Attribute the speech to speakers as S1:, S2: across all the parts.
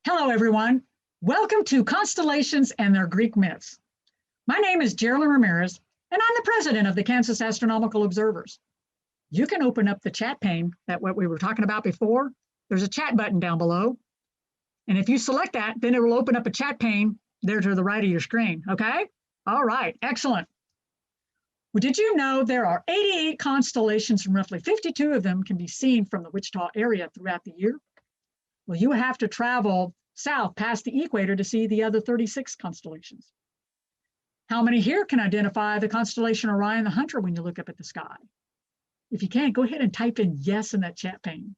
S1: Hello, everyone. Welcome to Constellations and Their Greek Myths. My name is Geraldine Ramirez, and I'm the president of the Kansas Astronomical Observers. You can open up the chat pane, what we were talking about before. There's a chat button down below. And if you select that, then it will open up a chat pane there to the right of your screen, okay? All right, excellent. Well, did you know there are 88 constellations and roughly 52 of them can be seen from the Wichita area throughout the year? Well, you have to travel south past the equator to see the other 36 constellations. How many here can identify the constellation Orion the Hunter when you look up at the sky? If you can't, go ahead and type in yes in that chat pane.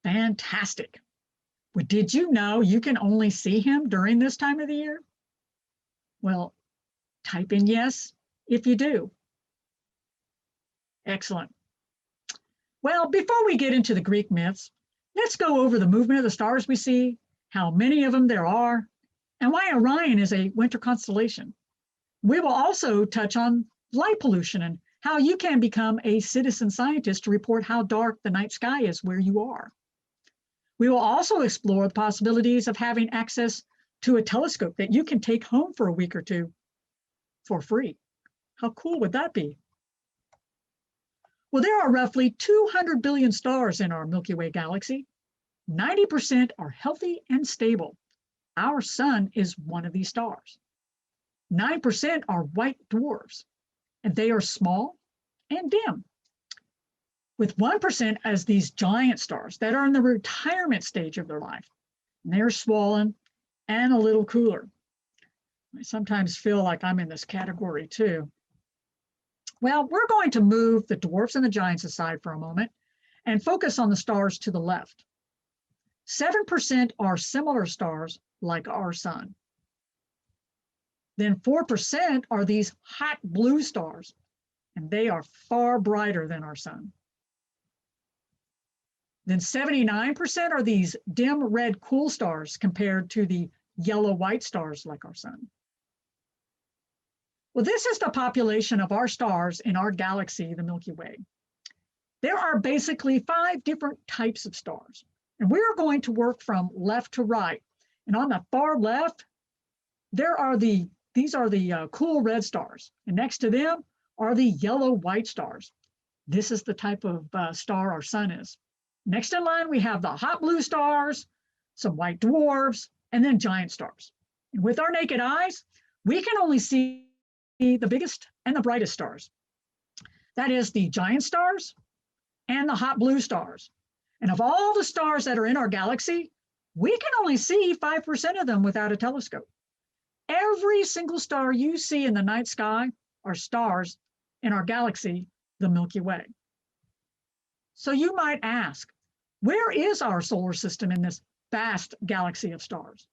S1: Fantastic. Well, did you know you can only see him during this time of the year? Well, type in yes if you do. Excellent. Well, before we get into the Greek myths, let's go over the movement of the stars we see, how many of them there are, and why Orion is a winter constellation. We will also touch on light pollution and how you can become a citizen scientist to report how dark the night sky is where you are. We will also explore the possibilities of having access to a telescope that you can take home for a week or two for free. How cool would that be? Well, there are roughly 200 billion stars in our Milky Way galaxy. 90% are healthy and stable. Our sun is one of these stars. 9% are white dwarfs, and they are small and dim, with 1% as these giant stars that are in the retirement stage of their life. And they're swollen and a little cooler. I sometimes feel like I'm in this category too. Well, we're going to move the dwarfs and the giants aside for a moment and focus on the stars to the left. 7% are similar stars like our sun. Then 4% are these hot blue stars, and they are far brighter than our sun. Then 79% are these dim red cool stars compared to the yellow-white stars like our sun. Well, this is the population of our stars in our galaxy, the Milky Way. There are basically 5 different types of stars, and we're going to work from left to right. And on the far left, these are the cool red stars, and next to them are the yellow-white stars. This is the type of star our sun is. Next in line, we have the hot blue stars, some white dwarfs, and then giant stars. And with our naked eyes, we can only see the biggest and the brightest stars. That is the giant stars and the hot blue stars. And of all the stars that are in our galaxy, we can only see 5% of them without a telescope. Every single star you see in the night sky are stars in our galaxy, the Milky Way. So you might ask, where is our solar system in this vast galaxy of stars?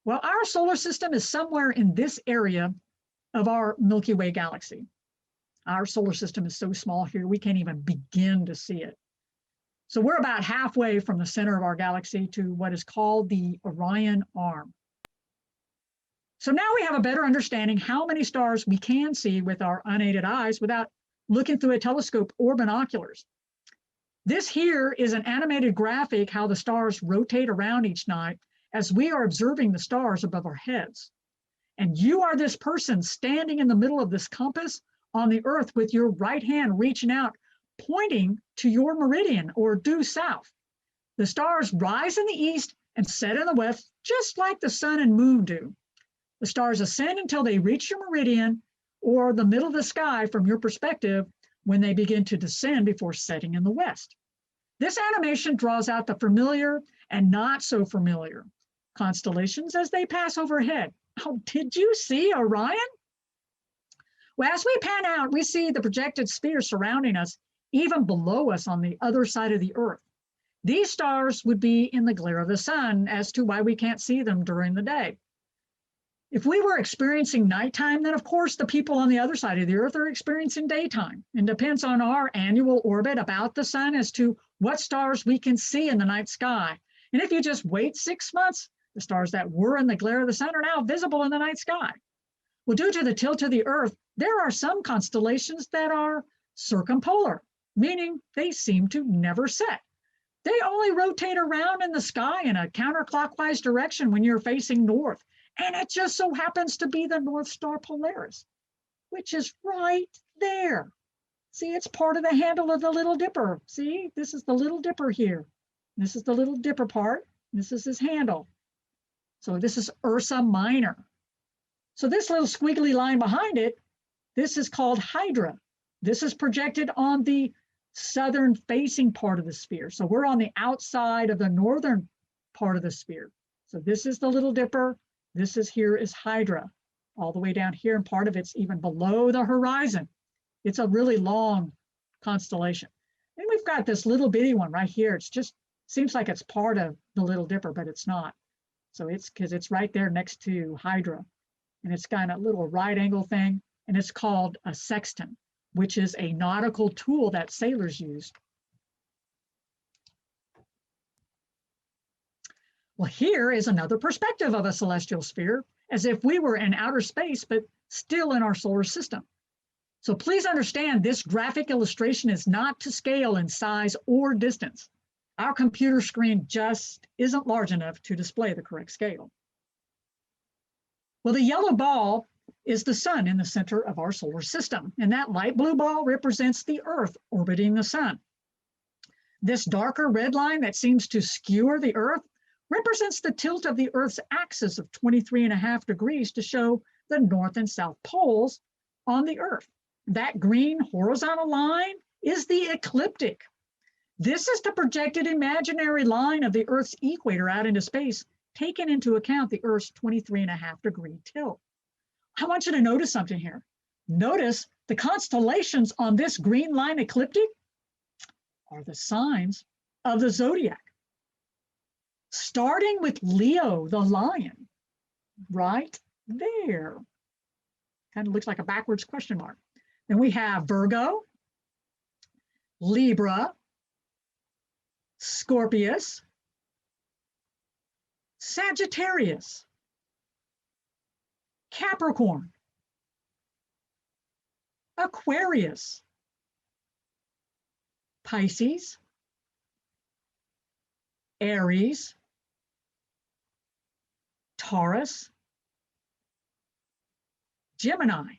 S1: Well, our solar system is somewhere in this area of our Milky Way galaxy. Our solar system is so small here, we can't even begin to see it. So we're about halfway from the center of our galaxy to what is called the Orion Arm. So now we have a better understanding how many stars we can see with our unaided eyes without looking through a telescope or binoculars. This here is an animated graphic how the stars rotate around each night as we are observing the stars above our heads. And you are this person standing in the middle of this compass on the earth with your right hand reaching out, pointing to your meridian or due south. The stars rise in the east and set in the west, just like the sun and moon do. The stars ascend until they reach your meridian or the middle of the sky from your perspective when they begin to descend before setting in the west. This animation draws out the familiar and not so familiar constellations as they pass overhead. Oh, did you see Orion? Well, as we pan out, we see the projected sphere surrounding us, even below us on the other side of the Earth. These stars would be in the glare of the sun as to why we can't see them during the day. If we were experiencing nighttime, then of course the people on the other side of the Earth are experiencing daytime. And depends on our annual orbit about the sun as to what stars we can see in the night sky. And if you just wait 6 months, the stars that were in the glare of the sun are now visible in the night sky. Well, due to the tilt of the Earth, there are some constellations that are circumpolar, meaning they seem to never set. They only rotate around in the sky in a counterclockwise direction when you're facing north. And it just so happens to be the North Star Polaris, which is right there. See, it's part of the handle of the Little Dipper. See, this is the Little Dipper here. This is the Little Dipper part. This is his handle. So this is Ursa Minor. So this little squiggly line behind it, this is called Hydra. This is projected on the southern facing part of the sphere. So we're on the outside of the northern part of the sphere. So this is the Little Dipper. This is here is Hydra, all the way down here, and part of it's even below the horizon. It's a really long constellation. And we've got this little bitty one right here. It's just seems like it's part of the Little Dipper, but it's not. So it's because it's right there next to Hydra. And it's got a little right angle thing, and it's called a sextant, which is a nautical tool that sailors use. Well, here is another perspective of a celestial sphere, as if we were in outer space, but still in our solar system. So please understand, this graphic illustration is not to scale in size or distance. Our computer screen just isn't large enough to display the correct scale. Well, the yellow ball is the sun in the center of our solar system, and that light blue ball represents the Earth orbiting the sun. This darker red line that seems to skewer the Earth represents the tilt of the Earth's axis of 23.5 degrees to show the north and south poles on the Earth. That green horizontal line is the ecliptic. This is the projected imaginary line of the Earth's equator out into space, taking into account the Earth's 23.5 degree tilt. I want you to notice something here. Notice the constellations on this green line ecliptic are the signs of the zodiac. Starting with Leo, the lion, right there. Kind of looks like a backwards question mark. Then we have Virgo, Libra, Scorpius, Sagittarius, Capricorn, Aquarius, Pisces, Aries, Taurus, Gemini,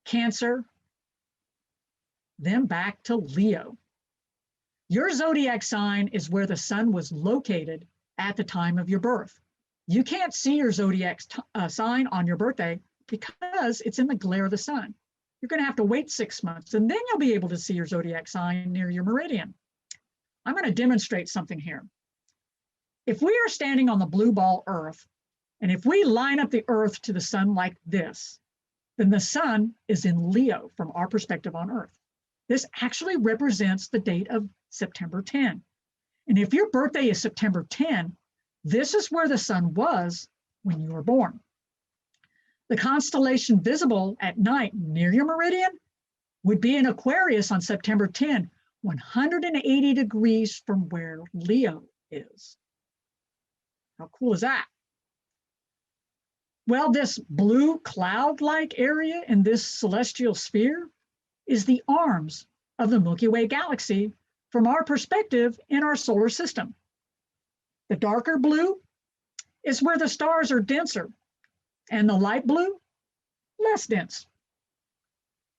S1: Cancer, then back to Leo. Your zodiac sign is where the sun was located at the time of your birth. You can't see your zodiac sign on your birthday because it's in the glare of the sun. You're going to have to wait 6 months, and then you'll be able to see your zodiac sign near your meridian. I'm going to demonstrate something here. If we are standing on the blue ball Earth, and if we line up the Earth to the sun like this, then the sun is in Leo from our perspective on Earth. This actually represents the date of September 10. And if your birthday is September 10, this is where the sun was when you were born. The constellation visible at night near your meridian would be in Aquarius on September 10, 180 degrees from where Leo is. How cool is that? Well, this blue cloud-like area in this celestial sphere is the arms of the Milky Way galaxy from our perspective in our solar system. The darker blue is where the stars are denser, and the light blue, less dense.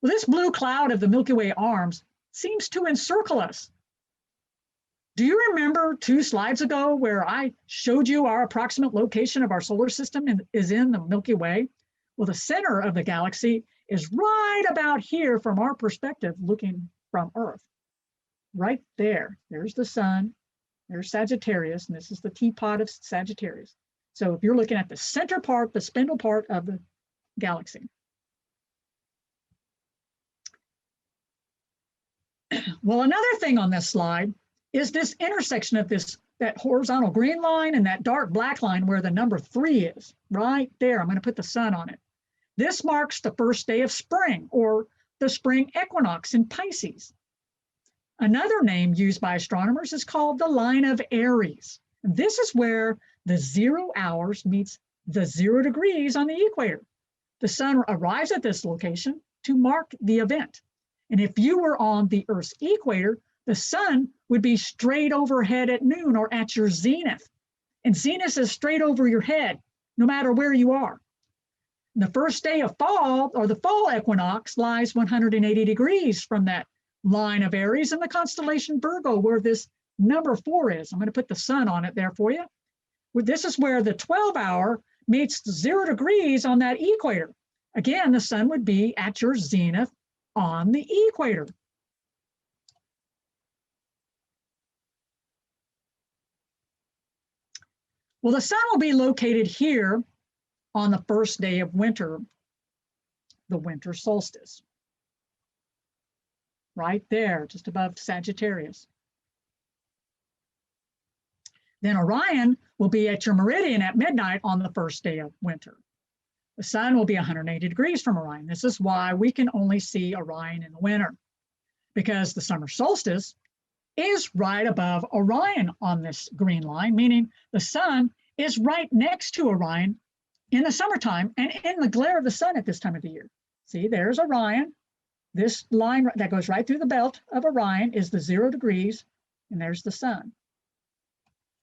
S1: Well, this blue cloud of the Milky Way arms seems to encircle us. Do you remember 2 slides ago where I showed you our approximate location of our solar system is in the Milky Way? Well, the center of the galaxy is right about here from our perspective looking from Earth. Right there. There's the sun. There's Sagittarius, and this is the teapot of Sagittarius. So if you're looking at the center part, the spindle part of the galaxy. Well, another thing on this slide is this intersection of that horizontal green line and that dark black line where the number 3 is, right there. I'm going to put the sun on it. This marks the first day of spring, or the spring equinox in Pisces. Another name used by astronomers is called the Line of Aries. This is where the 0 hours meets the 0 degrees on the equator. The sun arrives at this location to mark the event. And if you were on the Earth's equator, The sun would be straight overhead at noon or at your zenith. And zenith is straight over your head, no matter where you are. The first day of fall, or the fall equinox, lies 180 degrees from that line of Aries in the constellation Virgo, where this number 4 is. I'm going to put the sun on it there for you. This is where the 12-hour meets 0 degrees on that equator. Again, the sun would be at your zenith on the equator. Well, the sun will be located here on the first day of winter, the winter solstice. Right there, just above Sagittarius. Then Orion will be at your meridian at midnight on the first day of winter. The sun will be 180 degrees from Orion. This is why we can only see Orion in the winter, because the summer solstice is right above Orion on this green line, meaning the sun is right next to Orion in the summertime and in the glare of the sun at this time of the year. See, there's Orion. This line that goes right through the belt of Orion is the 0 degrees, and there's the sun.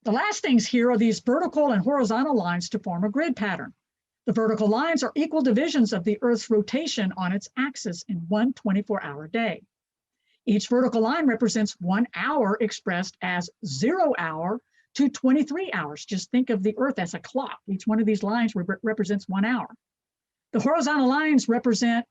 S1: The last things here are these vertical and horizontal lines to form a grid pattern. The vertical lines are equal divisions of the Earth's rotation on its axis in one 24-hour day. Each vertical line represents 1 hour expressed as 0 hour to 23 hours. Just think of the Earth as a clock. Each one of these lines represents 1 hour. The horizontal lines represent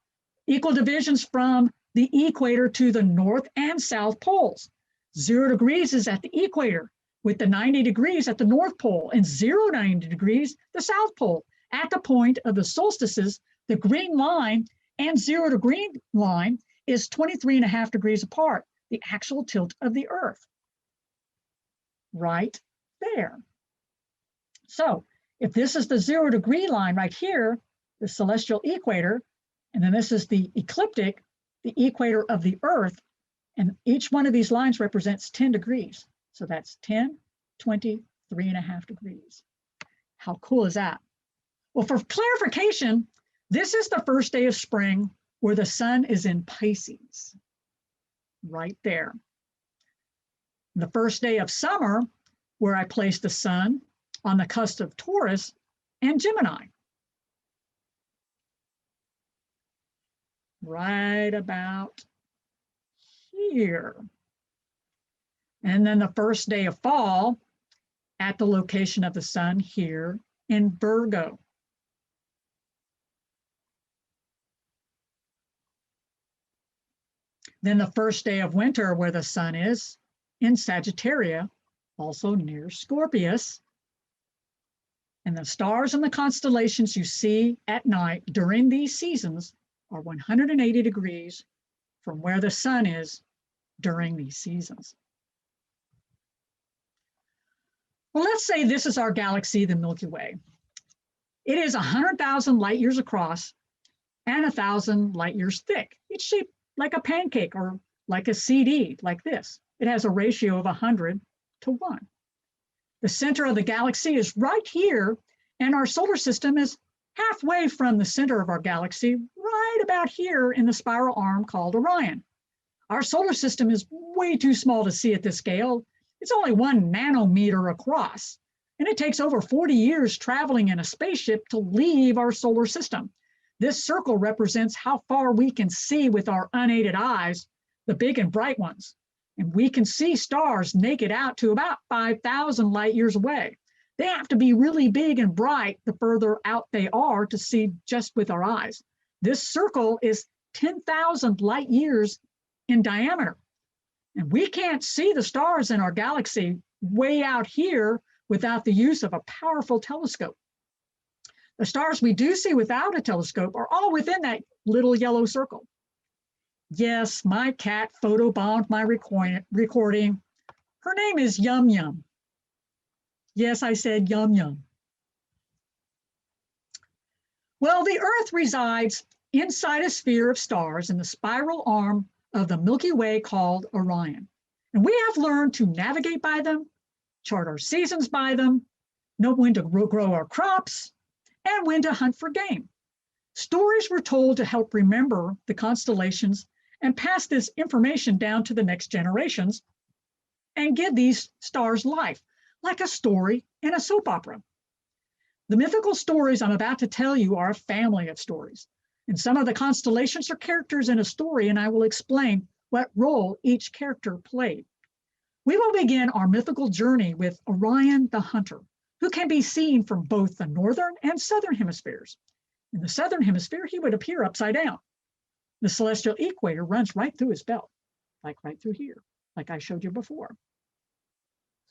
S1: equal divisions from the equator to the north and south poles. 0 degrees is at the equator, with the 90 degrees at the North Pole and 90 degrees the South Pole. At the point of the solstices, the green line and 0 degree line is 23.5 degrees apart, the actual tilt of the Earth. Right there. So if this is the 0 degree line right here, the celestial equator, and then this is the ecliptic, the equator of the Earth, and each one of these lines represents 10 degrees. So that's 10, 20, 3.5 degrees. How cool is that? Well, for clarification, this is the first day of spring where the sun is in Pisces, right there. The first day of summer, where I place the sun on the cusp of Taurus and Gemini. Right about here. And then the first day of fall at the location of the sun here in Virgo. Then the first day of winter where the sun is in Sagittarius, also near Scorpius. And the stars and the constellations you see at night during these seasons are 180 degrees from where the sun is during these seasons. Well, let's say this is our galaxy, the Milky Way. It is 100,000 light years across and 1,000 light years thick. It's shaped like a pancake or like a CD, like this. It has a ratio of 100 to 1. The center of the galaxy is right here, and our solar system is halfway from the center of our galaxy, right about here in the spiral arm called Orion. Our solar system is way too small to see at this scale. It's only 1 nanometer across, and it takes over 40 years traveling in a spaceship to leave our solar system. This circle represents how far we can see with our unaided eyes, the big and bright ones. And we can see stars naked out to about 5,000 light years away. They have to be really big and bright the further out they are to see just with our eyes. This circle is 10,000 light years in diameter. And we can't see the stars in our galaxy way out here without the use of a powerful telescope. The stars we do see without a telescope are all within that little yellow circle. Yes, my cat photobombed my recording. Her name is Yum Yum. Yes, I said Yum Yum. Well, the Earth resides inside a sphere of stars in the spiral arm of the Milky Way called Orion. And we have learned to navigate by them, chart our seasons by them, know when to grow our crops, and when to hunt for game. Stories were told to help remember the constellations and pass this information down to the next generations and give these stars life, like a story in a soap opera. The mythical stories I'm about to tell you are a family of stories, and some of the constellations are characters in a story, and I will explain what role each character played. We will begin our mythical journey with Orion the Hunter, who can be seen from both the northern and southern hemispheres. In the southern hemisphere, he would appear upside down. The celestial equator runs right through his belt, like right through here, like I showed you before.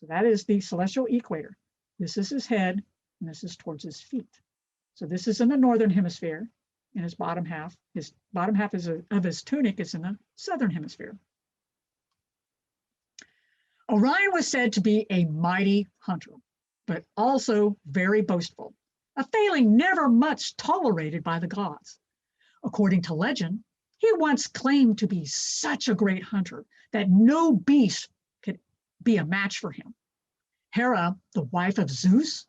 S1: So that is the celestial equator. This is his head, and this is towards his feet. So this is in the northern hemisphere, in his bottom half. His bottom half of his tunic is in the southern hemisphere. Orion was said to be a mighty hunter, but also very boastful, a failing never much tolerated by the gods. According to legend, he once claimed to be such a great hunter that no beast could be a match for him. Hera, the wife of Zeus,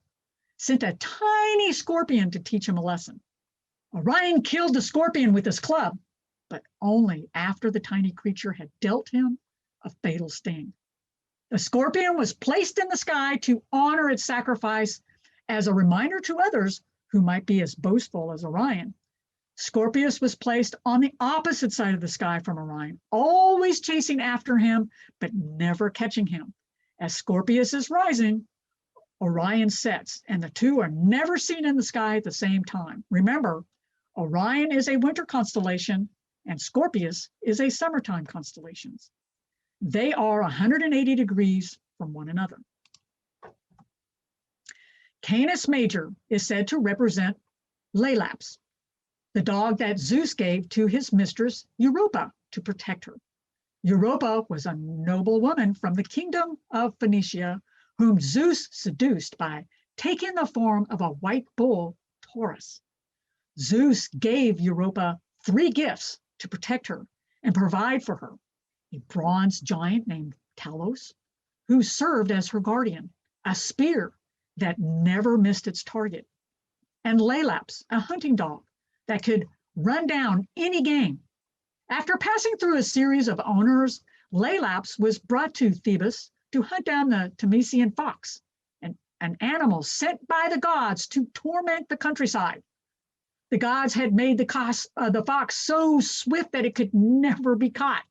S1: sent a tiny scorpion to teach him a lesson. Orion killed the scorpion with his club, but only after the tiny creature had dealt him a fatal sting. The scorpion was placed in the sky to honor its sacrifice as a reminder to others who might be as boastful as Orion. Scorpius was placed on the opposite side of the sky from Orion, always chasing after him, but never catching him. As Scorpius is rising, Orion sets, and the two are never seen in the sky at the same time. Remember, Orion is a winter constellation, and Scorpius is a summertime constellation. They are 180 degrees from one another. Canis Major is said to represent Laelaps, the dog that Zeus gave to his mistress Europa to protect her. Europa was a noble woman from the kingdom of Phoenicia, whom Zeus seduced by taking the form of a white bull, Taurus. Zeus gave Europa 3 gifts to protect her and provide for her: a bronze giant named Talos, who served as her guardian, a spear that never missed its target, and Laelaps, a hunting dog that could run down any game. After passing through a series of owners, Laelaps was brought to Thebes to hunt down the Temesian fox, an animal sent by the gods to torment the countryside. The gods had made the fox so swift that it could never be caught.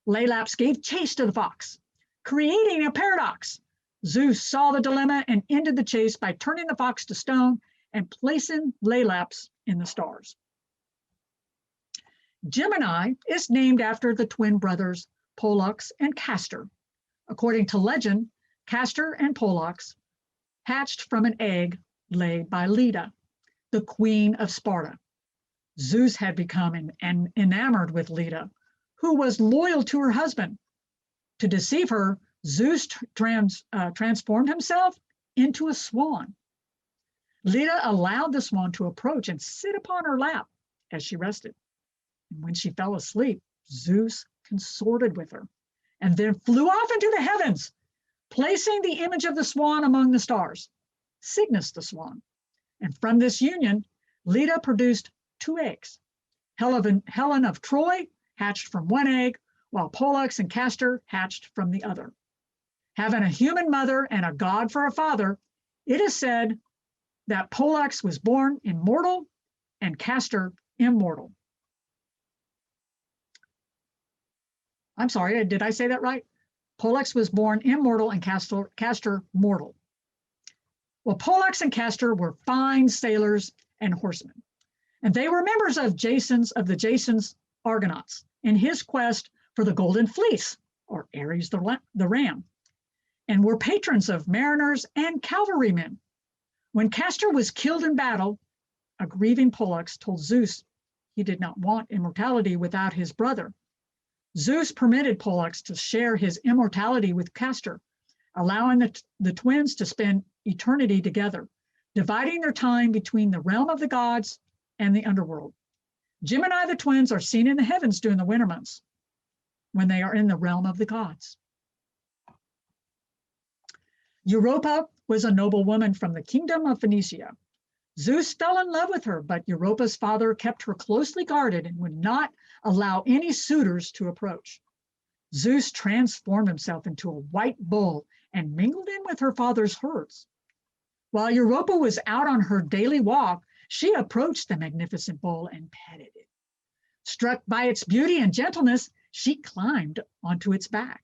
S1: Laelaps gave chase to the fox, creating a paradox. Zeus saw the dilemma and ended the chase by turning the fox to stone and placing Laelaps in the stars. Gemini is named after the twin brothers Pollux and Castor. According to legend, Castor and Pollux hatched from an egg laid by Leda, the queen of Sparta. Zeus had become enamored with Leda, who was loyal to her husband. To deceive her, Zeus transformed himself into a swan. Leda allowed the swan to approach and sit upon her lap as she rested. And when she fell asleep, Zeus consorted with her and then flew off into the heavens, placing the image of the swan among the stars, Cygnus the swan. And from this union, Leda produced 2 eggs. Helen of Troy hatched from one egg, while Pollux and Castor hatched from the other. Having a human mother and a god for a father, it is said that Pollux was born immortal and Castor immortal. I'm sorry, did I say that right? Pollux was born immortal and Castor mortal. Well, Pollux and Castor were fine sailors and horsemen, and they were members of the Jason's Argonauts in his quest for the Golden Fleece, or Aries the ram, and were patrons of mariners and cavalrymen. When Castor was killed in battle, a grieving Pollux told Zeus he did not want immortality without his brother. Zeus permitted Pollux to share his immortality with Castor, allowing the twins to spend eternity together, dividing their time between the realm of the gods and the underworld. Gemini, the twins, are seen in the heavens during the winter months when they are in the realm of the gods. Europa was a noble woman from the kingdom of Phoenicia. Zeus fell in love with her, but Europa's father kept her closely guarded and would not allow any suitors to approach. Zeus transformed himself into a white bull and mingled in with her father's herds. While Europa was out on her daily walk, she approached the magnificent bull and petted it. Struck by its beauty and gentleness, she climbed onto its back.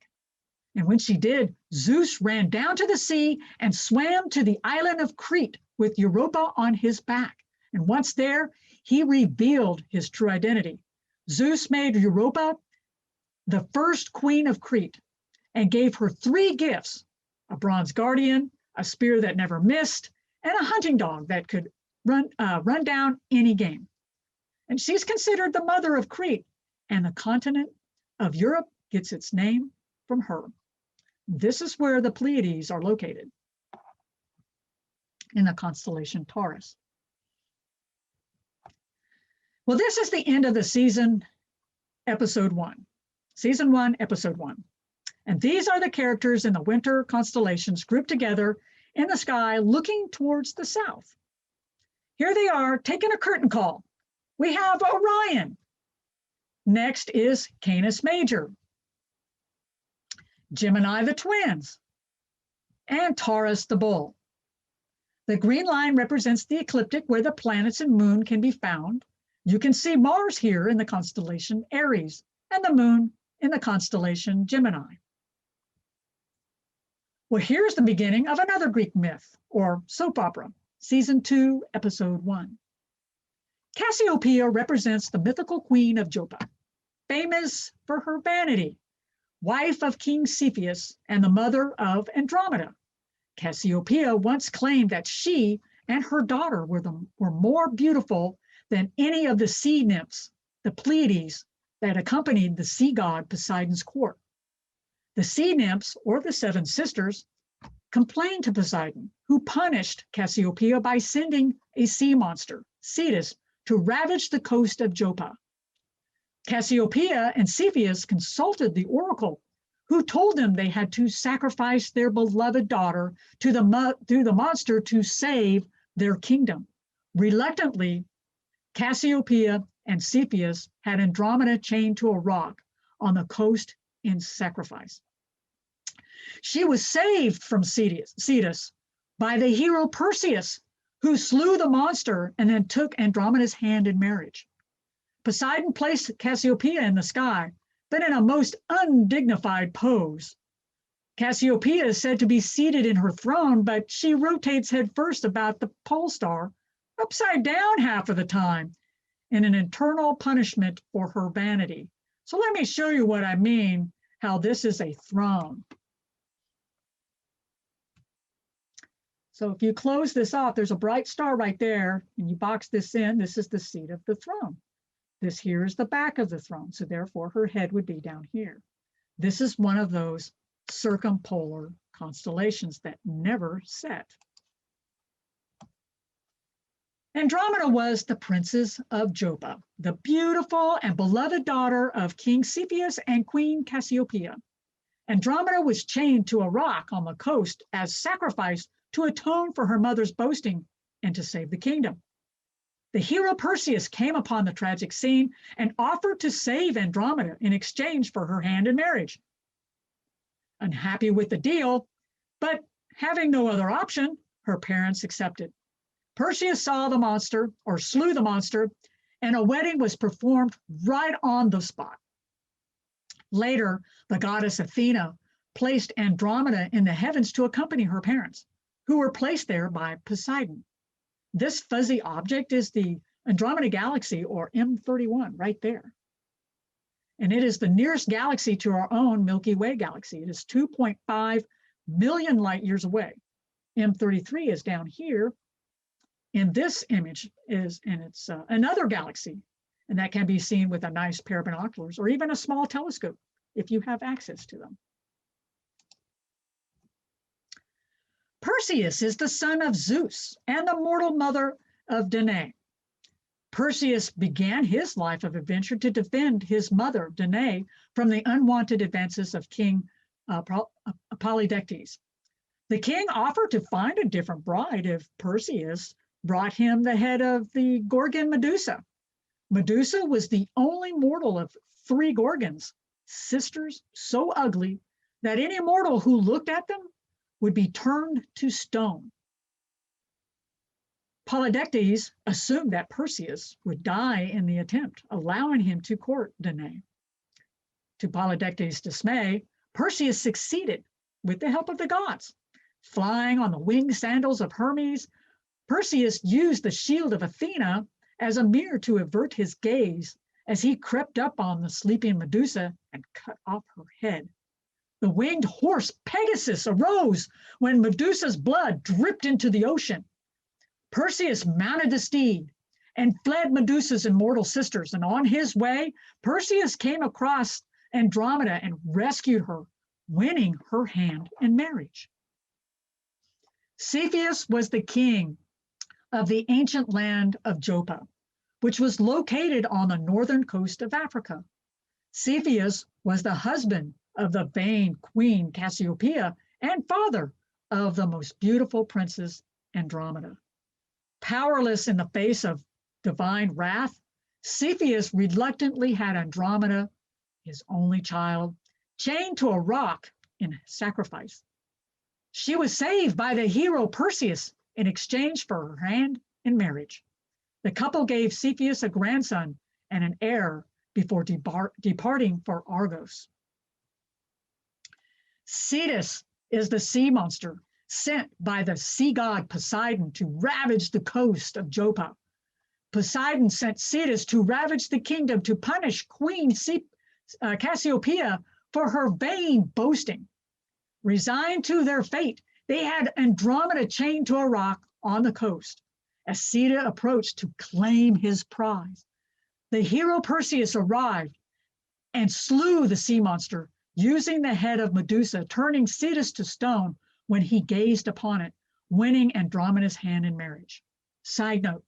S1: And when she did, Zeus ran down to the sea and swam to the island of Crete with Europa on his back. And once there, he revealed his true identity. Zeus made Europa the first queen of Crete and gave her 3 gifts: a bronze guardian, a spear that never missed, and a hunting dog that could run down any game. And she's considered the mother of Crete, and the continent of Europe gets its name from her. This is where the Pleiades are located, in the constellation Taurus. Well, this is the end of the season, episode 1. Season 1, episode 1. And these are the characters in the winter constellations grouped together in the sky looking towards the south. Here they are taking a curtain call. We have Orion. Next is Canis Major, Gemini the twins, and Taurus the bull. The green line represents the ecliptic where the planets and moon can be found. You can see Mars here in the constellation Aries and the moon in the constellation Gemini. Well, here's the beginning of another Greek myth or soap opera, season 2, episode 1. Cassiopeia represents the mythical queen of Joppa, famous for her vanity, wife of King Cepheus and the mother of Andromeda. Cassiopeia once claimed that she and her daughter were more beautiful than any of the sea nymphs, the Pleiades, that accompanied the sea god Poseidon's court. The sea nymphs, or the 7 sisters, complained to Poseidon, who punished Cassiopeia by sending a sea monster, Cetus, to ravage the coast of Joppa. Cassiopeia and Cepheus consulted the oracle, who told them they had to sacrifice their beloved daughter to the monster to save their kingdom. Reluctantly, Cassiopeia and Cepheus had Andromeda chained to a rock on the coast in sacrifice. She was saved from Cetus by the hero Perseus, who slew the monster and then took Andromeda's hand in marriage. Poseidon placed Cassiopeia in the sky, but in a most undignified pose. Cassiopeia is said to be seated in her throne, but she rotates headfirst about the pole star, upside down half of the time, in an internal punishment for her vanity. So let me show you what I mean, how this is a throne. So if you close this off, there's a bright star right there, and you box this in, this is the seat of the throne. This here is the back of the throne, so therefore her head would be down here. This is one of those circumpolar constellations that never set. Andromeda was the princess of Joppa, the beautiful and beloved daughter of King Cepheus and Queen Cassiopeia. Andromeda was chained to a rock on the coast as sacrifice to atone for her mother's boasting and to save the kingdom. The hero Perseus came upon the tragic scene and offered to save Andromeda in exchange for her hand in marriage. Unhappy with the deal, but having no other option, her parents accepted. Perseus saw the monster, or slew the monster, and a wedding was performed right on the spot. Later, the goddess Athena placed Andromeda in the heavens to accompany her parents, who were placed there by Poseidon. This fuzzy object is the Andromeda Galaxy, or M31, right there. And it is the nearest galaxy to our own Milky Way galaxy. It is 2.5 million light years away. M33 is down here. In this image and it's another galaxy, and that can be seen with a nice pair of binoculars or even a small telescope if you have access to them. Perseus is the son of Zeus and the mortal mother of Danae. Perseus began his life of adventure to defend his mother, Danae, from the unwanted advances of King Polydectes. The king offered to find a different bride if Perseus brought him the head of the Gorgon Medusa. Medusa was the only mortal of 3 Gorgons, sisters so ugly that any mortal who looked at them would be turned to stone. Polydectes assumed that Perseus would die in the attempt, allowing him to court Danae. To Polydectes' dismay, Perseus succeeded with the help of the gods. Flying on the winged sandals of Hermes, Perseus used the shield of Athena as a mirror to avert his gaze as he crept up on the sleeping Medusa and cut off her head. The winged horse Pegasus arose when Medusa's blood dripped into the ocean. Perseus mounted the steed and fled Medusa's immortal sisters, and on his way, Perseus came across Andromeda and rescued her, winning her hand in marriage. Cepheus was the king of the ancient land of Joppa, which was located on the northern coast of Africa. Cepheus was the husband of the vain queen Cassiopeia and father of the most beautiful princess Andromeda. Powerless in the face of divine wrath, Cepheus reluctantly had Andromeda, his only child, chained to a rock in sacrifice. She was saved by the hero Perseus in exchange for her hand in marriage. The couple gave Cepheus a grandson and an heir before departing for Argos. Cetus is the sea monster sent by the sea god Poseidon to ravage the coast of Joppa. Poseidon sent Cetus to ravage the kingdom to punish Queen Cassiopeia for her vain boasting. Resigned to their fate, they had Andromeda chained to a rock on the coast as Cetus approached to claim his prize. The hero Perseus arrived and slew the sea monster, using the head of Medusa, turning Cetus to stone when he gazed upon it, winning Andromeda's hand in marriage. Side note,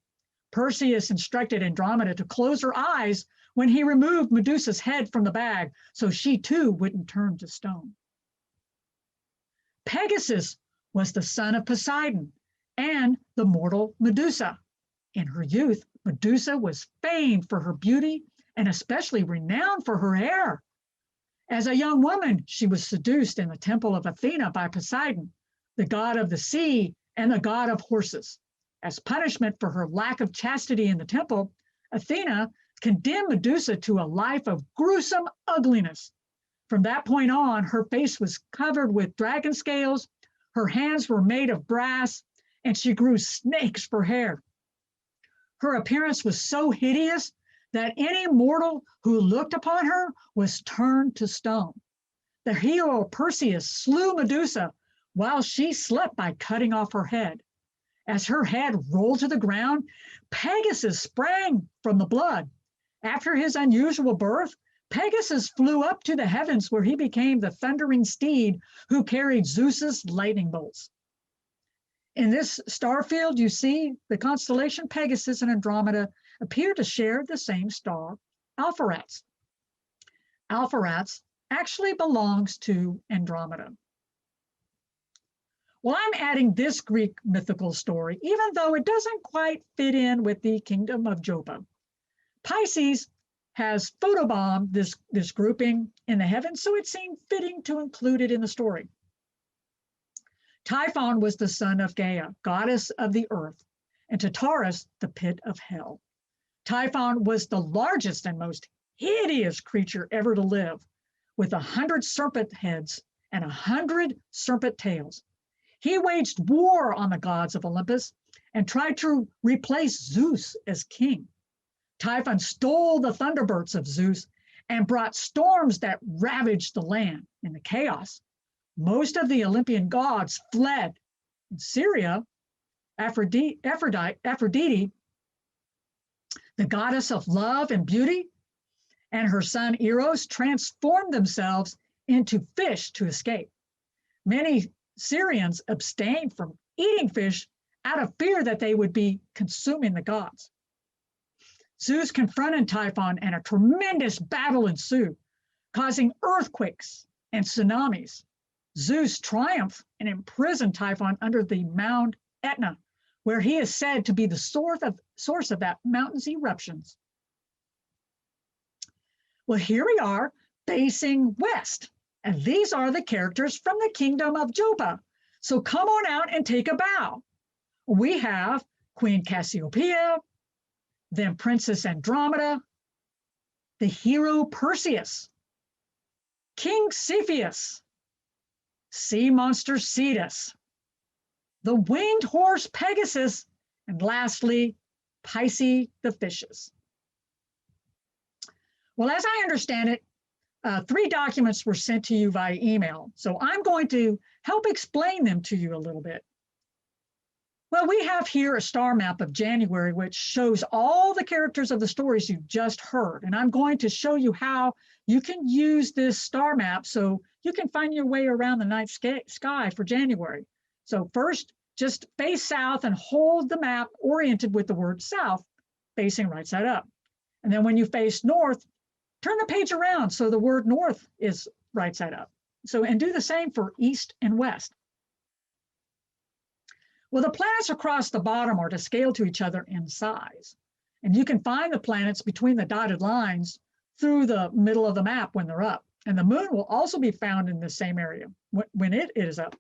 S1: Perseus instructed Andromeda to close her eyes when he removed Medusa's head from the bag so she too wouldn't turn to stone. Pegasus was the son of Poseidon and the mortal Medusa. In her youth, Medusa was famed for her beauty and especially renowned for her hair. As a young woman, she was seduced in the temple of Athena by Poseidon, the god of the sea and the god of horses. As punishment for her lack of chastity in the temple, Athena condemned Medusa to a life of gruesome ugliness. From that point on, her face was covered with dragon scales, her hands were made of brass, and she grew snakes for hair. Her appearance was so hideous that any mortal who looked upon her was turned to stone. The hero Perseus slew Medusa while she slept by cutting off her head. As her head rolled to the ground, Pegasus sprang from the blood. After his unusual birth, Pegasus flew up to the heavens where he became the thundering steed who carried Zeus's lightning bolts. In this star field, you see the constellation Pegasus and Andromeda appear to share the same star, Alpheratz. Alpheratz actually belongs to Andromeda. Well, I'm adding this Greek mythical story, even though it doesn't quite fit in with the kingdom of Joppa. Pisces has photobombed this grouping in the heavens, so it seemed fitting to include it in the story. Typhon was the son of Gaia, goddess of the earth, and Tartarus, the pit of hell. Typhon was the largest and most hideous creature ever to live, with 100 serpent heads and 100 serpent tails. He waged war on the gods of Olympus and tried to replace Zeus as king. Typhon stole the thunderbirds of Zeus and brought storms that ravaged the land. In the chaos, most of the Olympian gods fled. In Syria, Aphrodite, the goddess of love and beauty, and her son Eros transformed themselves into fish to escape. Many Syrians abstained from eating fish out of fear that they would be consuming the gods. Zeus confronted Typhon and a tremendous battle ensued, causing earthquakes and tsunamis. Zeus triumphed and imprisoned Typhon under the Mount Etna, where he is said to be the source of that mountain's eruptions. Well, here we are facing west, and these are the characters from the kingdom of Joppa. So come on out and take a bow. We have Queen Cassiopeia, then Princess Andromeda, the hero Perseus, King Cepheus, sea monster Cetus, the winged horse Pegasus, and lastly, Pisces the fishes. Well, as I understand it, 3 documents were sent to you via email, so I'm going to help explain them to you a little bit. Well, we have here a star map of January, which shows all the characters of the stories you just heard, and I'm going to show you how you can use this star map so you can find your way around the night sky for January. So first, just face south and hold the map oriented with the word south, facing right side up. And then when you face north, turn the page around so the word north is right side up. So, and do the same for east and west. Well, the planets across the bottom are to scale to each other in size. And you can find the planets between the dotted lines through the middle of the map when they're up. And the moon will also be found in the same area when it is up.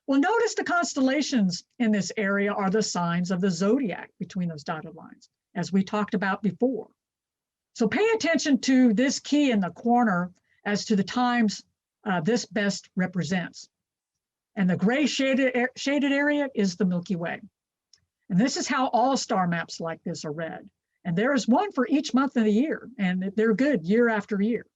S1: Well, notice the constellations in this area are the signs of the zodiac between those dotted lines, as we talked about before. So pay attention to this key in the corner as to the times this best represents. And the gray shaded area is the Milky Way. And this is how all star maps like this are read. And there is one for each month of the year, and they're good year after year.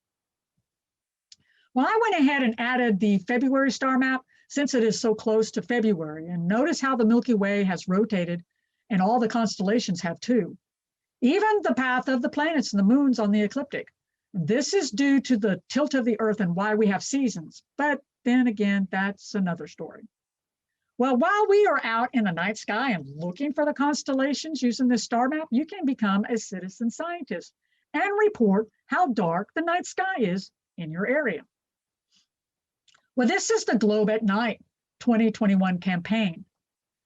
S1: Well, I went ahead and added the February star map since it is so close to February. And notice how the Milky Way has rotated, and all the constellations have too. Even the path of the planets and the moons on the ecliptic. This is due to the tilt of the Earth and why we have seasons. But then again, that's another story. Well, while we are out in the night sky and looking for the constellations using this star map, you can become a citizen scientist and report how dark the night sky is in your area. Well, this is the Globe at Night 2021 campaign.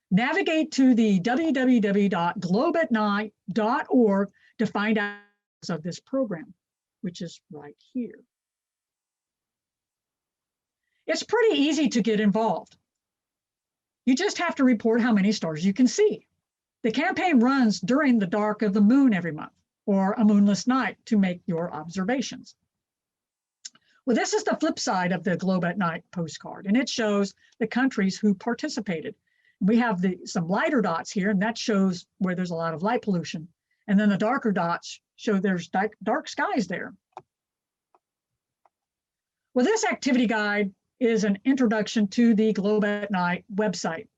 S1: Navigate to the www.globeatnight.org to find out of this program, which is right here. It's pretty easy to get involved. You just have to report how many stars you can see. The campaign runs during the dark of the moon every month, or a moonless night, to make your observations. Well, this is the flip side of the Globe at Night postcard, and it shows the countries who participated. We have some lighter dots here, and that shows where there's a lot of light pollution. And then the darker dots show there's dark skies there. Well, this activity guide is an introduction to the Globe at Night website.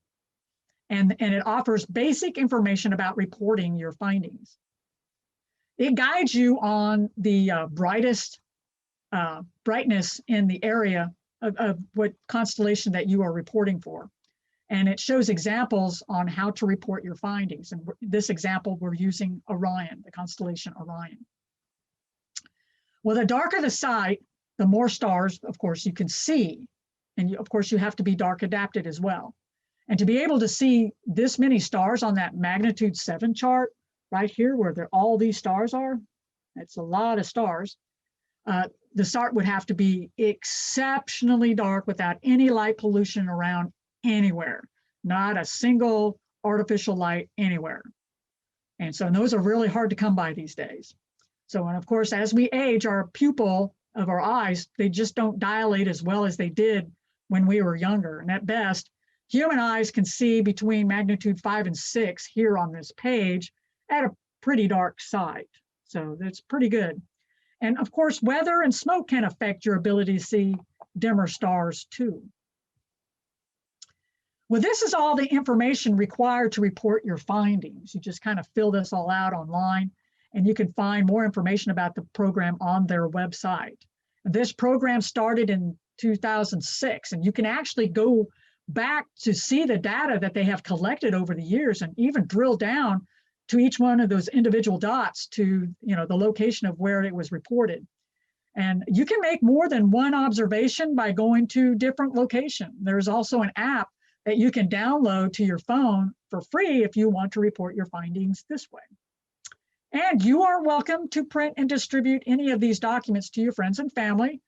S1: And it offers basic information about reporting your findings. It guides you on the brightness in the area of what constellation that you are reporting for. And it shows examples on how to report your findings. And this example, we're using Orion, the constellation Orion. Well, the darker the site, the more stars, of course, you can see. And of course, you have to be dark adapted as well. And to be able to see this many stars on that magnitude 7 chart right here, where all these stars are, that's a lot of stars. The start would have to be exceptionally dark without any light pollution around anywhere, not a single artificial light anywhere. And so those are really hard to come by these days. So, and of course, as we age, our pupil of our eyes, they just don't dilate as well as they did when we were younger. And at best, human eyes can see between magnitude 5 and 6 here on this page at a pretty dark site. So that's pretty good. And of course, weather and smoke can affect your ability to see dimmer stars too. Well, this is all the information required to report your findings. You just kind of fill this all out online, and you can find more information about the program on their website. This program started in 2006, and you can actually go back to see the data that they have collected over the years and even drill down to each one of those individual dots to, the location of where it was reported. And you can make more than one observation by going to different locations. There's also an app that you can download to your phone for free if you want to report your findings this way. And you are welcome to print and distribute any of these documents to your friends and family.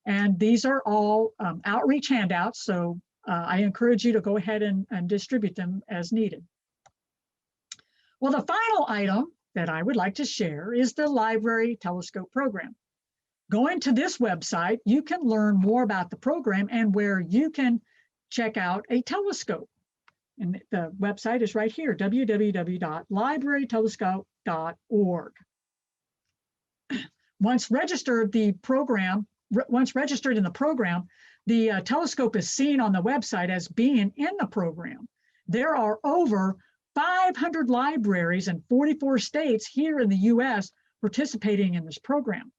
S1: And these are all outreach handouts, so I encourage you to go ahead and distribute them as needed. Well, the final item that I would like to share is the Library Telescope Program. Going to this website, you can learn more about the program and where you can check out a telescope. And the website is right here, www.librarytelescope.org. Once registered in the program, the telescope is seen on the website as being in the program. There are over 500 libraries in 44 states here in the US participating in this program.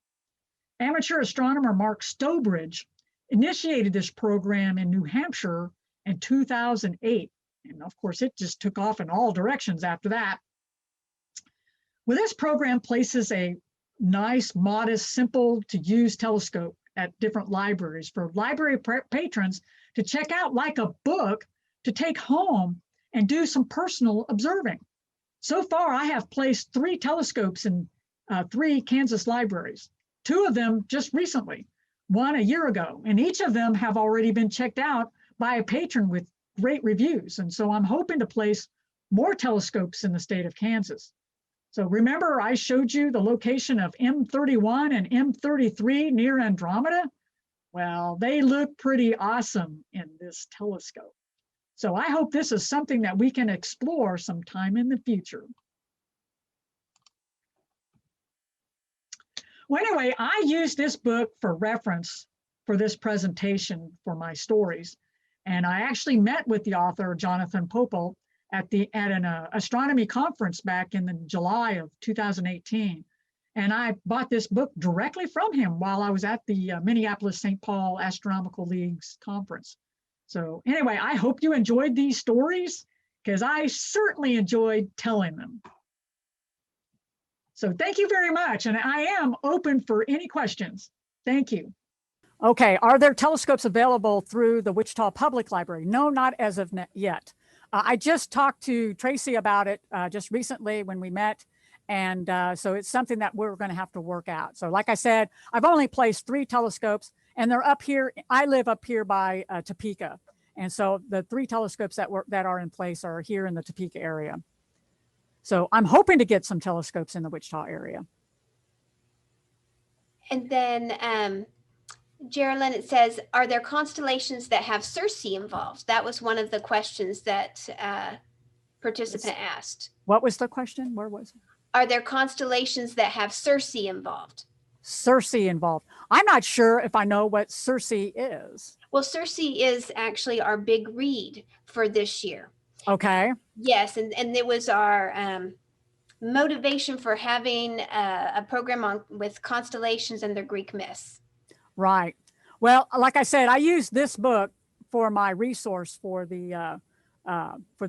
S1: Amateur astronomer Mark Stobridge initiated this program in New Hampshire in 2008. And of course, it just took off in all directions after that. Well, this program places a nice, modest, simple to use telescope at different libraries for library patrons to check out like a book to take home and do some personal observing. So far, I have placed 3 telescopes in 3 Kansas libraries, 2 of them just recently, 1 a year ago, and each of them have already been checked out by a patron with great reviews. And so I'm hoping to place more telescopes in the state of Kansas. So remember, I showed you the location of M31 and M33 near Andromeda? Well, they look pretty awesome in this telescope. So I hope this is something that we can explore sometime in the future. Well, anyway, I used this book for reference for this presentation for my stories. And I actually met with the author, Jonathan Popel, at an astronomy conference back in July of 2018. And I bought this book directly from him while I was at the Minneapolis-St. Paul Astronomical League's conference. So anyway, I hope you enjoyed these stories because I certainly enjoyed telling them. So thank you very much. And I am open for any questions. Thank you. Okay, are there telescopes available through the Wichita Public Library? No, not as of yet. I just talked to Tracy about it just recently when we met. And so it's something that we're going to have to work out. So like I said, I've only placed 3 telescopes and they're up here. I live up here by Topeka. And so the 3 telescopes that are in place are here in the Topeka area. So I'm hoping to get some telescopes in the Wichita area.
S2: And then Geraldine, it says, are there constellations that have Circe involved? That was one of the questions that participant asked.
S1: What was the question? Where was it?
S2: Are there constellations that have Circe involved?
S1: Circe involved. I'm not sure if I know what Circe is.
S2: Well, Circe is actually our big read for this year.
S1: Okay.
S2: Yes, and it was our motivation for having a program with constellations and their Greek myths. Right.
S1: Well, like I said, I used this book for my resource for the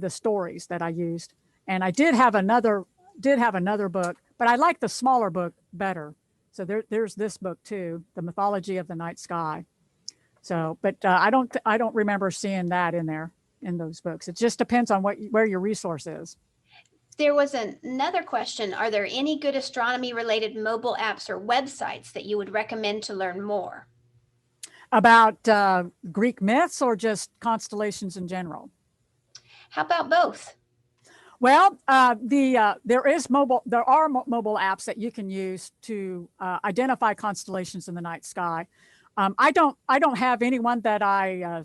S1: stories that I used, and I did have another book, but I like the smaller book better. So there's this book too, The Mythology of the Night Sky. So, but I don't remember seeing that in there in those books. It just depends on where your resource is.
S2: There was another question. Are there any good astronomy related mobile apps or websites that you would recommend to learn more?
S1: About Greek myths or just constellations in general?
S2: How about both?
S1: Well, there are mobile apps that you can use to identify constellations in the night sky. I don't have anyone that I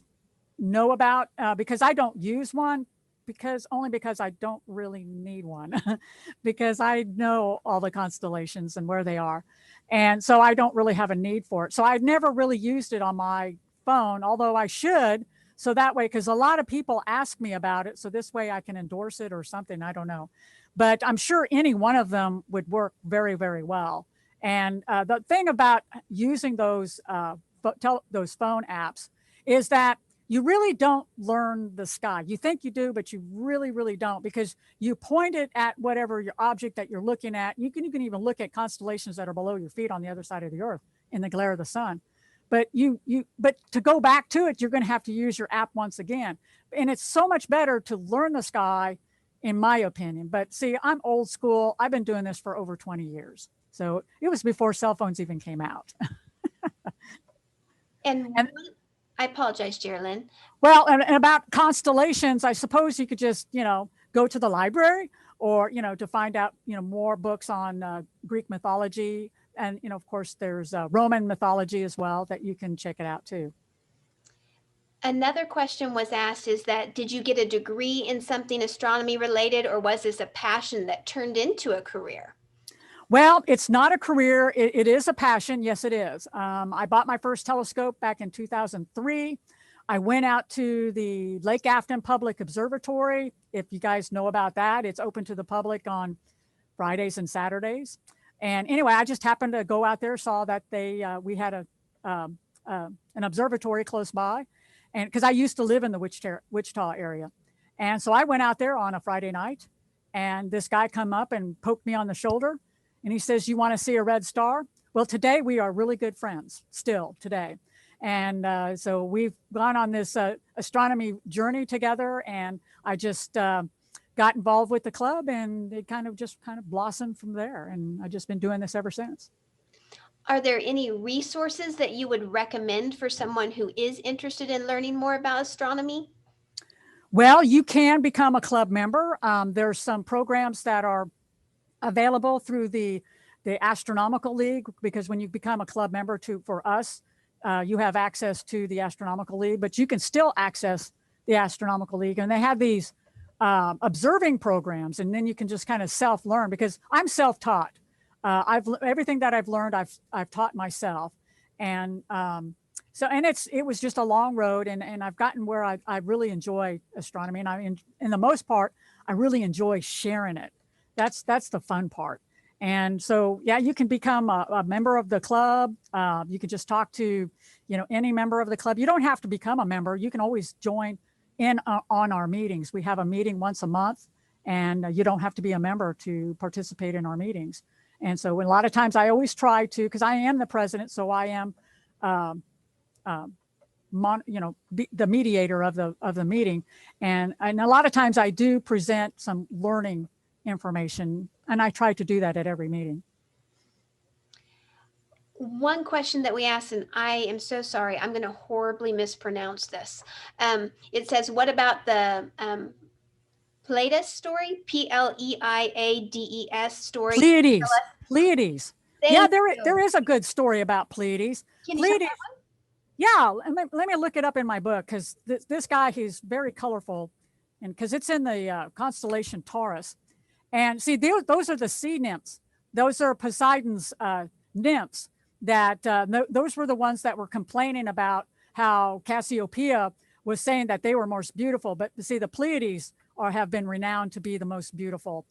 S1: know about because I don't use one. Only because I don't really need one because I know all the constellations and where they are. And so I don't really have a need for it. So I've never really used it on my phone, although I should. So that way, because a lot of people ask me about it. So this way I can endorse it or something. I don't know. But I'm sure any one of them would work very, very well. And the thing about using those phone apps is that you really don't learn the sky. You think you do, but you really, really don't, because you point it at whatever your object that you're looking at. You can even look at constellations that are below your feet on the other side of the earth in the glare of the sun. But but to go back to it, you're going to have to use your app once again. And it's so much better to learn the sky
S3: in my opinion. But see, I'm old school. I've been doing this for over 20 years. So it was before cell phones even came out.
S2: And I apologize, Geraldine.
S3: Well, and about constellations, I suppose you could just, go to the library or, to find out, more books on Greek mythology. And, of course, there's Roman mythology as well that you can check it out too.
S2: Another question was asked is that, did you get a degree in something astronomy related, or was this a passion that turned into a career?
S3: Well, it's not a career. It is a passion. Yes, it is. I bought my first telescope back in 2003. I went out to the Lake Afton Public Observatory. If you guys know about that, it's open to the public on Fridays and Saturdays. And anyway, I just happened to go out there, saw that we had an observatory close by, and because I used to live in the Wichita area. And so I went out there on a Friday night, and this guy come up and poked me on the shoulder. And he says, "You want to see a red star?" Well, today we are really good friends still today. And so we've gone on this astronomy journey together, and I just got involved with the club, and it kind of blossomed from there. And I've just been doing this ever since.
S2: Are there any resources that you would recommend for someone who is interested in learning more about astronomy?
S3: Well, you can become a club member. There's some programs that are available through the Astronomical League, because when you become a club member for us, you have access to the Astronomical League, but you can still access the Astronomical League. And they have these observing programs, and then you can just kind of self-learn, because I'm self-taught. Everything that I've learned, I've taught myself. And it was just a long road, and I've gotten where I really enjoy astronomy. And in the most part, I really enjoy sharing it. That's the fun part. And so, yeah, you can become a member of the club. You can just talk to, any member of the club. You don't have to become a member. You can always join in on our meetings. We have a meeting once a month, and you don't have to be a member to participate in our meetings. And so a lot of times I always try to, because I am the president, so I am, the mediator of the meeting. And a lot of times I do present some learning information, and I try to do that at every meeting.
S2: One question that we asked, and I am so sorry, I'm going to horribly mispronounce this. It says, what about the Pleiades story? Pleiades story?
S3: Pleiades. Yeah, there is a good story about Pleiades.
S2: Can you Pleiades.
S3: Yeah, let me look it up in my book, because this guy, he's very colorful, and because it's in the constellation Taurus. And see, those are the sea nymphs. Those are Poseidon's nymphs. Those were the ones that were complaining about how Cassiopeia was saying that they were most beautiful. But see, the Pleiades have been renowned to be the most beautiful.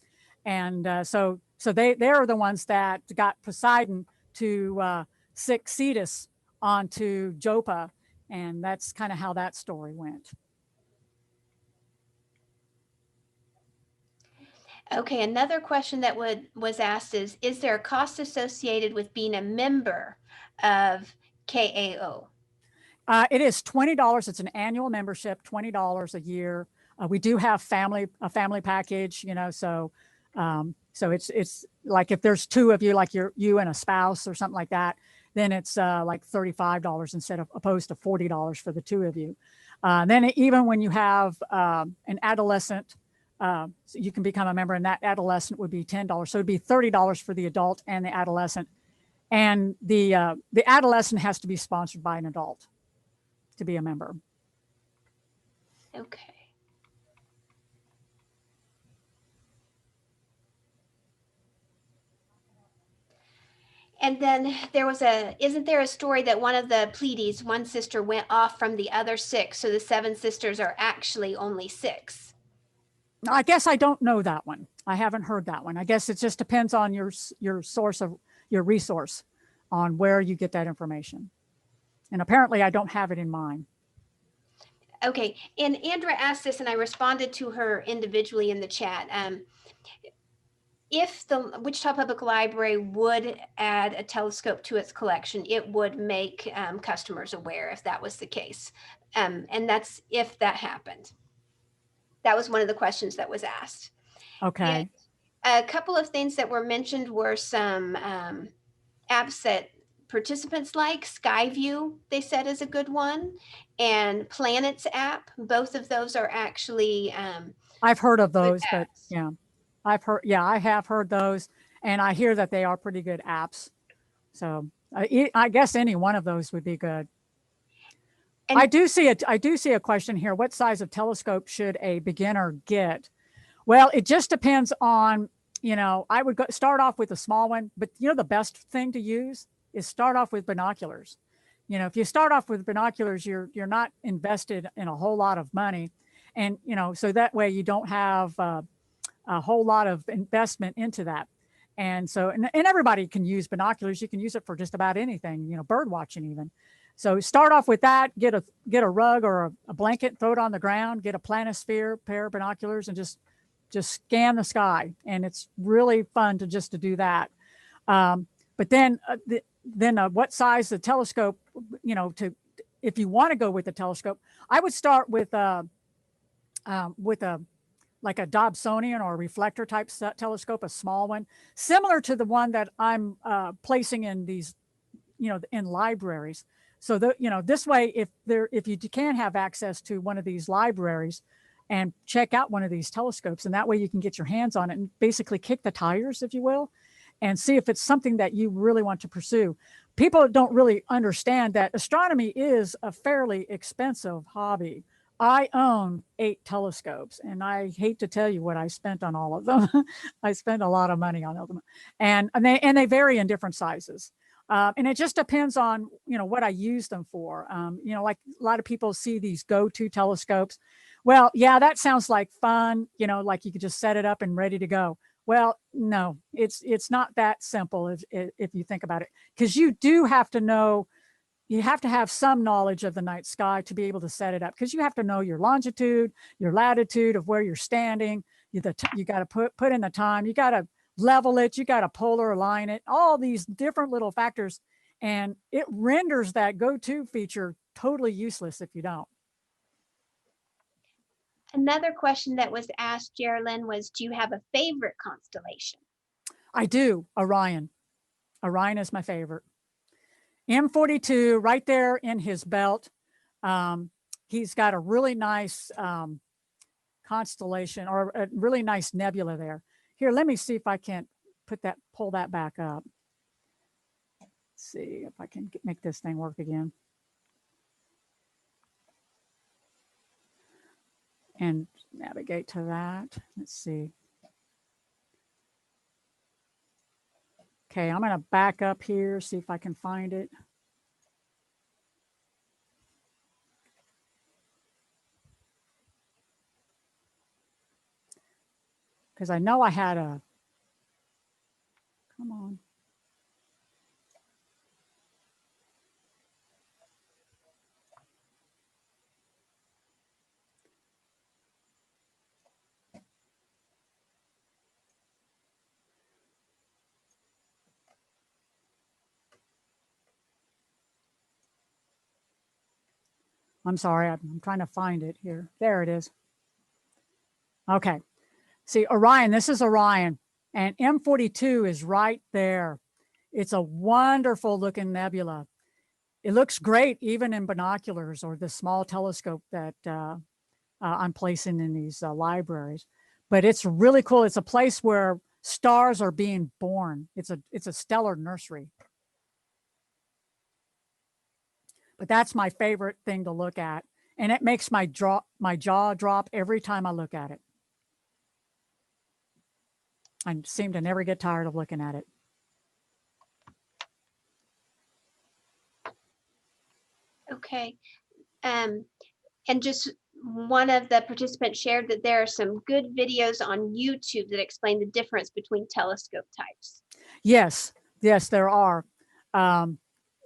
S3: And so they are the ones that got Poseidon to sic Cetus onto Europa. And that's kind of how that story went.
S2: Okay, another question that was asked is there a cost associated with being a member of KAO?
S3: It is $20. It's an annual membership, $20 a year. We do have a family package, so it's like if there's two of you, like you and a spouse or something like that, then it's like $35 opposed to $40 for the two of you. Then even when you have an adolescent, so you can become a member, and that adolescent would be $10. So it'd be $30 for the adult and the adolescent. And the adolescent has to be sponsored by an adult to be a member.
S2: Okay. And then isn't there a story that one of the Pleiades, one sister went off from the other six, so the seven sisters are actually only six?
S3: I guess I don't know that one. I haven't heard that one. I guess it just depends on your source of your resource on where you get that information. And apparently I don't have it in mind.
S2: Okay. And Andra asked this, and I responded to her individually in the chat. If the Wichita Public Library would add a telescope to its collection, it would make customers aware if that was the case. And that's if that happened. That was one of the questions that was asked.
S3: Okay.
S2: A couple of things that were mentioned were some apps that participants like. Skyview, they said, is a good one, and Planets app. Both of those are actually
S3: I've heard of
S2: good
S3: those, but
S2: apps.
S3: yeah, I have heard those, and I hear that they are pretty good apps. So I guess any one of those would be good.
S2: And
S3: I do see a question here. What size of telescope should a beginner get? Well, it just depends on, I would start off with a small one, but the best thing to use is start off with binoculars. If you start off with binoculars, you're not invested in a whole lot of money. And, so that way you don't have a whole lot of investment into that. And so, and everybody can use binoculars. You can use it for just about anything, bird watching even. So start off with that, get a rug or a blanket, throw it on the ground, get a planisphere, pair of binoculars, and just scan the sky. And it's really fun to do that. But then what size the telescope, if you want to go with the telescope, I would start with a like a Dobsonian or a reflector type telescope, a small one, similar to the one that I'm placing in these, in libraries. So this way, if you can have access to one of these libraries and check out one of these telescopes, and that way you can get your hands on it and basically kick the tires, if you will, and see if it's something that you really want to pursue. People don't really understand that astronomy is a fairly expensive hobby. I own 8 telescopes, and I hate to tell you what I spent on all of them. I spent a lot of money on them, and they vary in different sizes. And it just depends on, what I use them for. Like a lot of people see these go-to telescopes. Well, yeah, that sounds like fun, like you could just set it up and ready to go. Well, no, it's not that simple if you think about it, because you do have to know, you have to have some knowledge of the night sky to be able to set it up, because you have to know your longitude, your latitude of where you're standing. You got to put in the time, you got to level it, you got to polar align it, all these different little factors. And it renders that go-to feature totally useless if you don't.
S2: another question that was asked, Geraldine, was, do you have a favorite constellation?
S3: I do. Orion. Orion is my favorite. M42 right there in his belt. He's got a really nice constellation, or a really nice nebula there. Here, let me see if I can pull that back up. Let's see if I can make this thing work again. And navigate to that. Let's see. Okay, I'm going to back up here, see if I can find it. Because I know I had a, come on. I'm sorry, I'm trying to find it here. There it is. Okay. See, Orion, this is Orion, and M42 is right there. It's a wonderful looking nebula. It looks great even in binoculars or the small telescope that I'm placing in these libraries. But it's really cool. It's a place where stars are being born. It's a stellar nursery. But that's my favorite thing to look at, and it makes my jaw drop every time I look at it. I seem to never get tired of looking at it.
S2: Okay. And just one of the participants shared that there are some good videos on YouTube that explain the difference between telescope types.
S3: Yes, there are.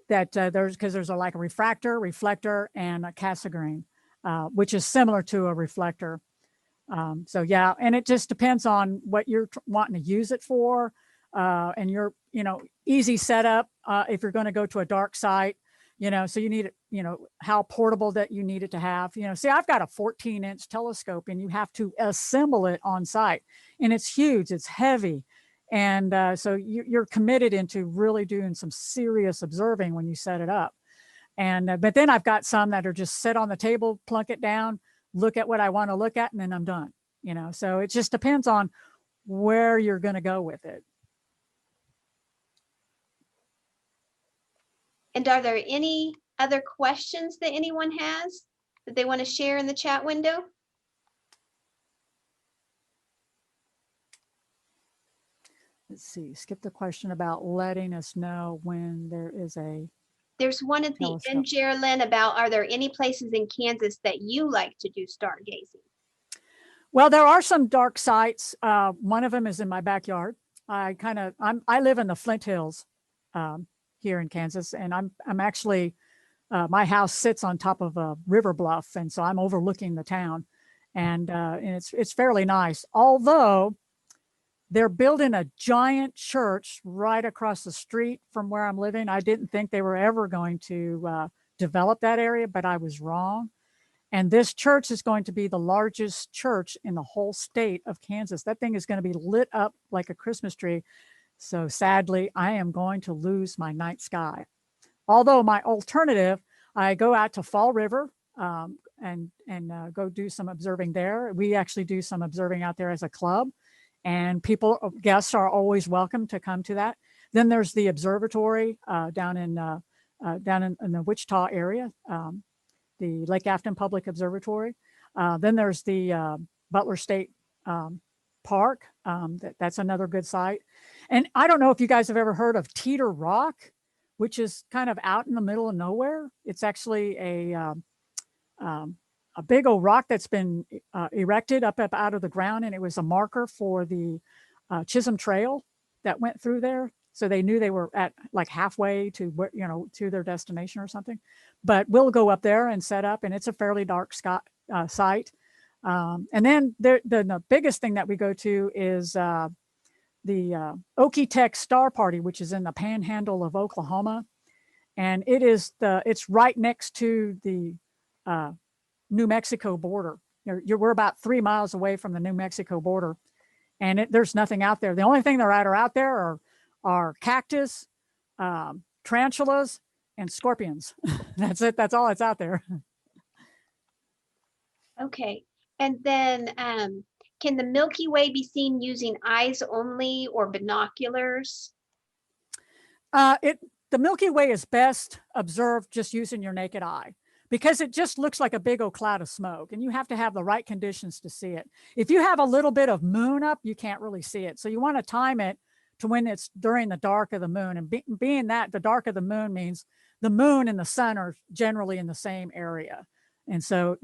S3: There's like a refractor, reflector, and a Cassegrain, which is similar to a reflector. So yeah, and it just depends on what you're wanting to use it for, and your easy setup. If you're going to go to a dark site, So you need it, how portable that you need it to have. See, I've got a 14-inch telescope and you have to assemble it on site, and it's huge, it's heavy. And so you're committed into really doing some serious observing when you set it up. And but then I've got some that are just sit on the table, plunk it down, look at what I want to look at, and then I'm done. So it just depends on where you're going to go with it.
S2: And are there any other questions that anyone has that they want to share in the chat window?
S3: Let's see, skip the question about letting us know when there is a
S2: There's one at the
S3: telescope.
S2: end, Geraldine, about are there any places in Kansas that you like to do stargazing?
S3: Well, there are some dark sites. One of them is in my backyard. I live in the Flint Hills here in Kansas, and I'm actually, my house sits on top of a river bluff, and so I'm overlooking the town, and it's fairly nice. Although they're building a giant church right across the street from where I'm living. I didn't think they were ever going to develop that area, but I was wrong. And this church is going to be the largest church in the whole state of Kansas. That thing is going to be lit up like a Christmas tree. So sadly, I am going to lose my night sky. Although my alternative, I go out to Fall River and go do some observing there. We actually do some observing out there as a club, and guests are always welcome to come to that. Then there's the observatory down in the Wichita area, the Lake Afton Public Observatory. Then there's the Butler State Park. That's another good site. And I don't know if you guys have ever heard of Teeter Rock, which is kind of out in the middle of nowhere. It's actually a big old rock that's been erected up out of the ground, and it was a marker for the Chisholm Trail that went through there. So they knew they were at like halfway to to their destination or something. But we'll go up there and set up, and it's a fairly dark site. And then the biggest thing that we go to is the Okie-Tex Star Party, which is in the Panhandle of Oklahoma, and it's right next to the New Mexico border. We're about 3 miles away from the New Mexico border, and there's nothing out there. The only thing that are out there are cactus, tarantulas, and scorpions. That's it. That's all that's out there.
S2: Okay. And then can the Milky Way be seen using eyes only or binoculars?
S3: The Milky Way is best observed just using your naked eye, because it just looks like a big old cloud of smoke, and you have to have the right conditions to see it. If you have a little bit of moon up, you can't really see it. So you want to time it to when it's during the dark of the moon. And being that the dark of the moon means the moon and the sun are generally in the same area. And so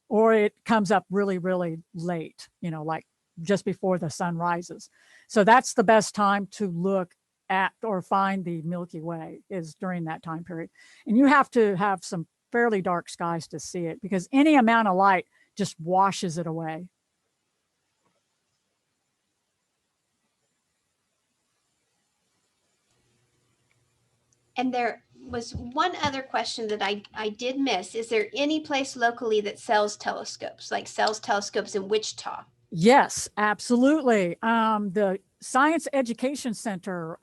S3: or it comes up really, really late, like just before the sun rises. So that's the best time to look at or find the Milky Way, is during that time period. And you have to have some fairly dark skies to see it, because any amount of light just washes it away.
S2: And there was one other question that I did miss. Is there any place locally that sells telescopes, like sells telescopes in Wichita?
S3: Yes, absolutely. The Science Education Center,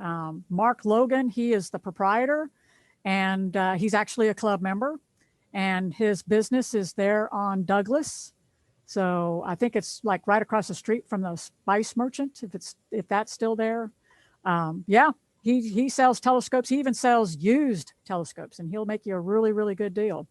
S3: Mark Logan, he is the proprietor, and he's actually a club member, and his business is there on Douglas. So I think it's like right across the street from the Spice Merchant, if that's still there. Yeah, he sells telescopes. He even sells used telescopes, and he'll make you a really, really good deal.